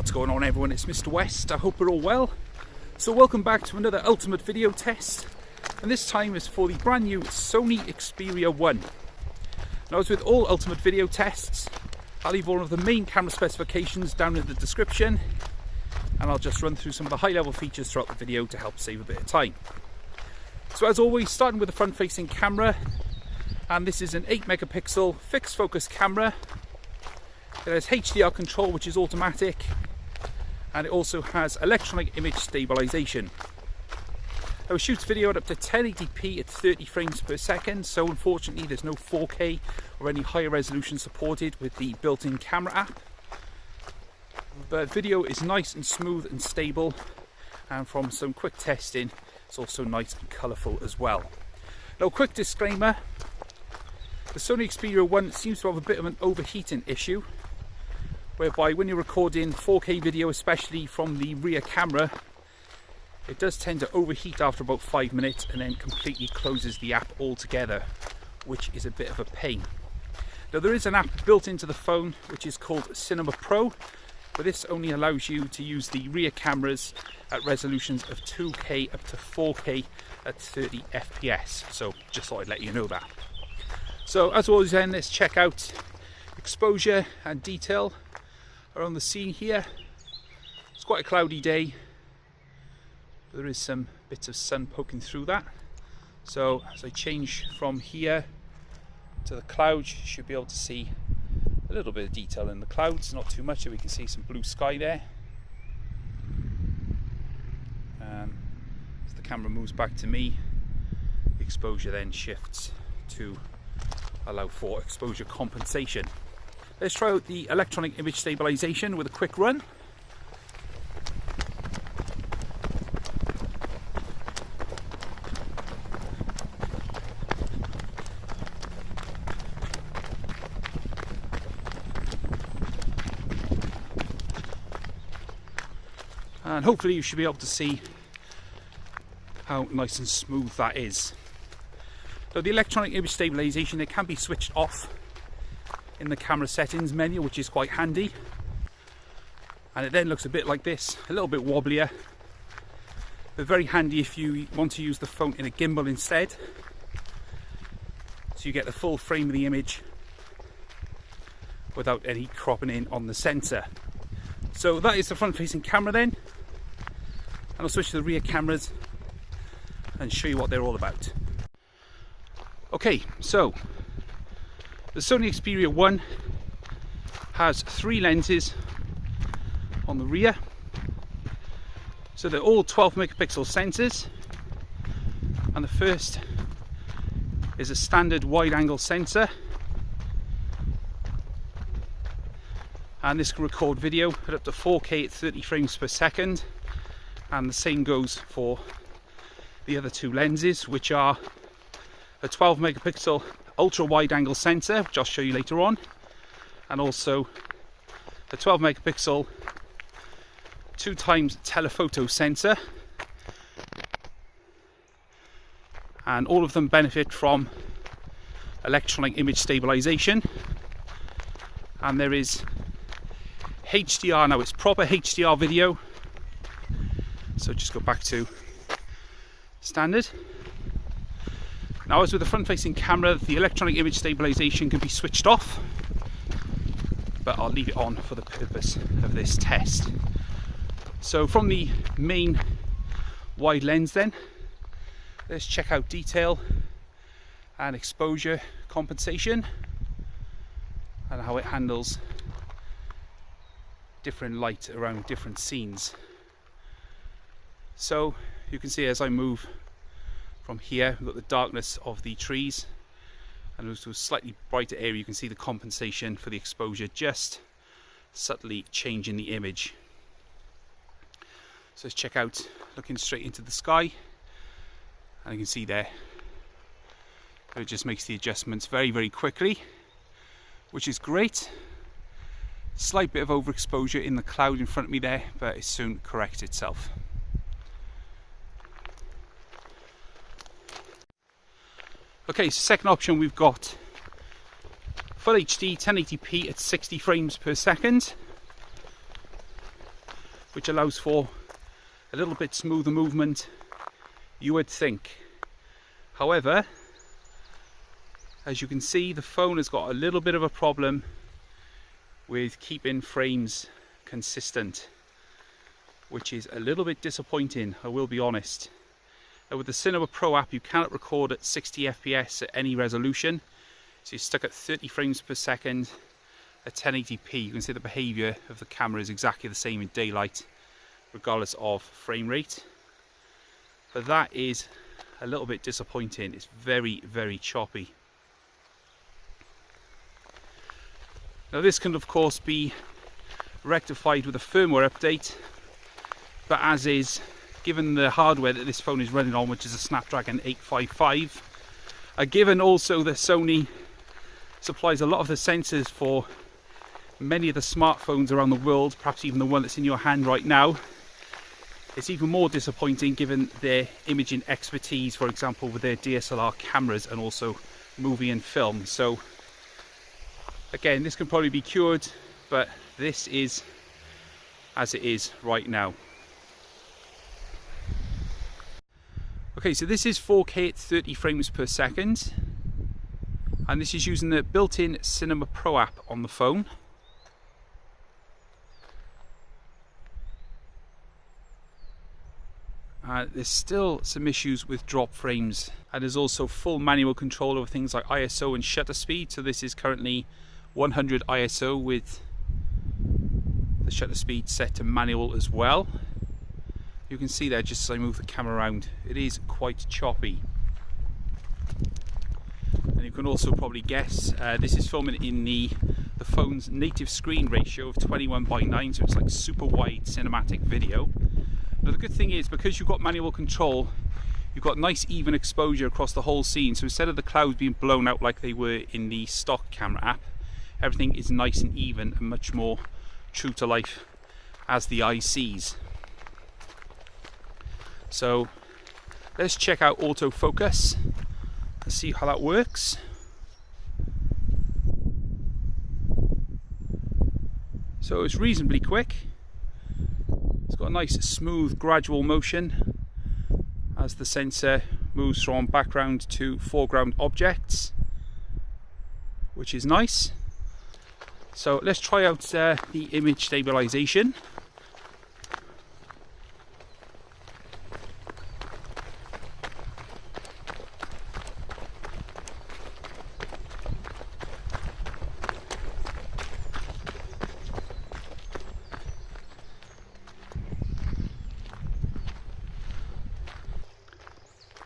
What's going on, everyone? It's Mr. West. I hope you're all well. So welcome back to another ultimate video test, and this time is for the brand new Sony Xperia 1. Now, as with all ultimate video tests, I'll leave all of the main camera specifications down in the description, and I'll just run through some of the high level features throughout the video to help save a bit of time. So as always, starting with the front facing camera, and this is an 8 megapixel fixed focus camera. It has HDR control, which is automatic, and it also has electronic image stabilization. Now, it shoots video at up to 1080p at 30 frames per second, so unfortunately there's no 4K or any higher resolution supported with the built-in camera app. But video is nice and smooth and stable, and from some quick testing, it's also nice and colourful as well. Now, quick disclaimer, the Sony Xperia 1 seems to have a bit of an overheating issue, whereby when you're recording 4K video, especially from the rear camera, it does tend to overheat after about 5 minutes and then completely closes the app altogether, which is a bit of a pain. Now, there is an app built into the phone which is called Cinema Pro, but this only allows you to use the rear cameras at resolutions of 2K up to 4K at 30 FPS, so just thought I'd let you know that. So as always then, let's check out exposure and detail around the scene here. It's quite a cloudy day, but there is some bits of sun poking through that. So as I change from here to the clouds, you should be able to see a little bit of detail in the clouds, not too much, so we can see some blue sky there. As the camera moves back to me, the exposure then shifts to allow for exposure compensation. Let's try out the electronic image stabilization with a quick run. And hopefully you should be able to see how nice and smooth that is. So the electronic image stabilization, it can be switched off in the camera settings menu, which is quite handy, and it then looks a bit like this, a little bit wobblier, but very handy if you want to use the phone in a gimbal instead, so you get the full frame of the image without any cropping in on the sensor. So that is the front facing camera then, and I'll switch to the rear cameras and show you what they're all about. Okay, so the Sony Xperia 1 has 3 lenses on the rear, so they're all 12 megapixel sensors, and the first is a standard wide angle sensor, and this can record video at up to 4K at 30 frames per second, and the same goes for the other 2 lenses, which are a 12 megapixel ultra wide angle sensor, which I'll show you later on, and also a 12 megapixel 2x telephoto sensor, and all of them benefit from electronic image stabilization. And there is HDR, now it's proper HDR video, so just go back to standard. Now, as with the front facing camera, the electronic image stabilization can be switched off, but I'll leave it on for the purpose of this test. So from the main wide lens then, let's check out detail and exposure compensation and how it handles different light around different scenes. So you can see as I move from here, we've got the darkness of the trees, and also a slightly brighter area, you can see the compensation for the exposure just subtly changing the image. So let's check out looking straight into the sky, and you can see there it just makes the adjustments very, very quickly, which is great. Slight bit of overexposure in the cloud in front of me there, but it soon corrects itself. Okay, so second option, we've got Full HD 1080p at 60 frames per second. which allows for a little bit smoother movement, you would think. However, as you can see, the phone has got a little bit of a problem with keeping frames consistent, which is a little bit disappointing, I will be honest. With the Cinema Pro app, you cannot record at 60 FPS at any resolution, so you're stuck at 30 frames per second at 1080p. You can see the behaviour of the camera is exactly the same in daylight, regardless of frame rate. But that is a little bit disappointing. It's very, very choppy. Now this can of course be rectified with a firmware update, but as is, given the hardware that this phone is running on, which is a Snapdragon 855, given also that Sony supplies a lot of the sensors for many of the smartphones around the world, perhaps even the one that's in your hand right now, it's even more disappointing given their imaging expertise, for example with their DSLR cameras and also movie and film. So again, this can probably be cured, but this is as it is right now. Okay, so this is 4K at 30 frames per second, and this is using the built-in Cinema Pro app on the phone. There's still some issues with drop frames, and there's also full manual control over things like ISO and shutter speed. So this is currently 100 ISO with the shutter speed set to manual as well. You can see there, just as I move the camera around, it is quite choppy. And you can also probably guess, this is filming in the phone's native screen ratio of 21:9, so it's like super wide cinematic video. Now the good thing is, because you've got manual control, you've got nice even exposure across the whole scene. So instead of the clouds being blown out like they were in the stock camera app, everything is nice and even and much more true to life as the eye sees. So let's check out autofocus and see how that works. So it's reasonably quick. It's got a nice smooth gradual motion as the sensor moves from background to foreground objects, which is nice. So let's try out the image stabilization.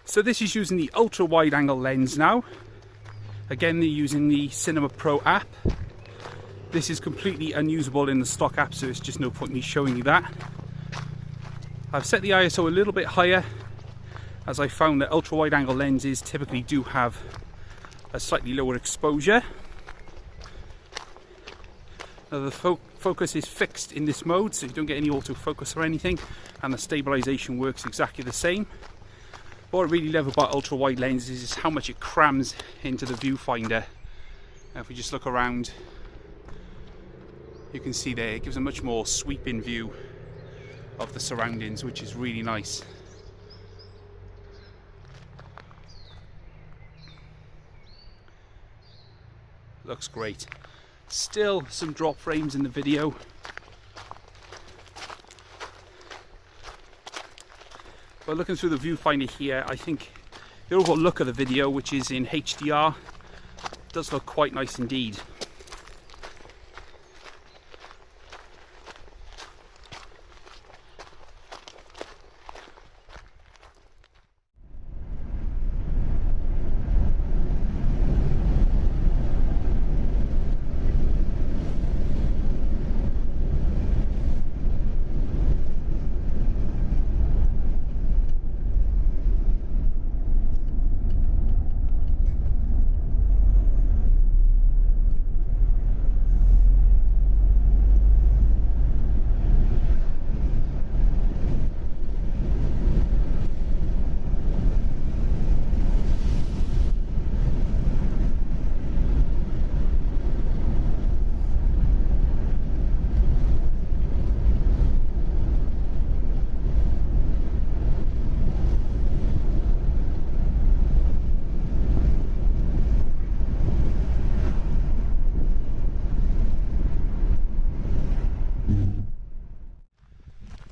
So this is using the ultra wide angle lens now. Again, they're using the Cinema Pro app. This is completely unusable in the stock app, so it's just no point me showing you that. I've set the ISO a little bit higher, as I found that ultra wide angle lenses typically do have a slightly lower exposure. Now the focus is fixed in this mode, so you don't get any autofocus or anything, and the stabilization works exactly the same. What I really love about ultra wide lenses is how much it crams into the viewfinder. Now if we just look around, you can see there it gives a much more sweeping view of the surroundings, which is really nice. Looks great. Still some drop frames in the video. But looking through the viewfinder here, I think the overall look of the video, which is in HDR, does look quite nice indeed.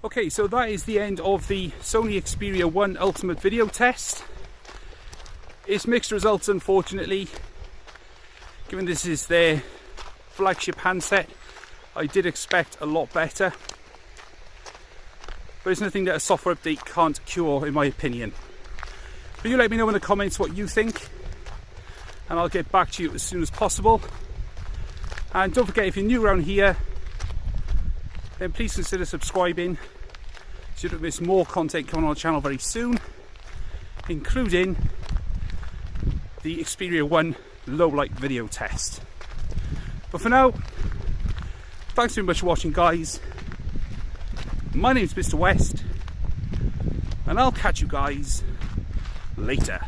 Okay, so that is the end of the Sony Xperia 1 Ultimate video test. It's mixed results, unfortunately. Given this is their flagship handset, I did expect a lot better. But it's nothing that a software update can't cure, in my opinion. But you let me know in the comments what you think, and I'll get back to you as soon as possible. And don't forget, if you're new around here, then please consider subscribing so you don't miss more content coming on the channel very soon, including the Xperia 1 low light video test. But for now, thanks very much for watching, guys. My name's Mr. West, and I'll catch you guys later.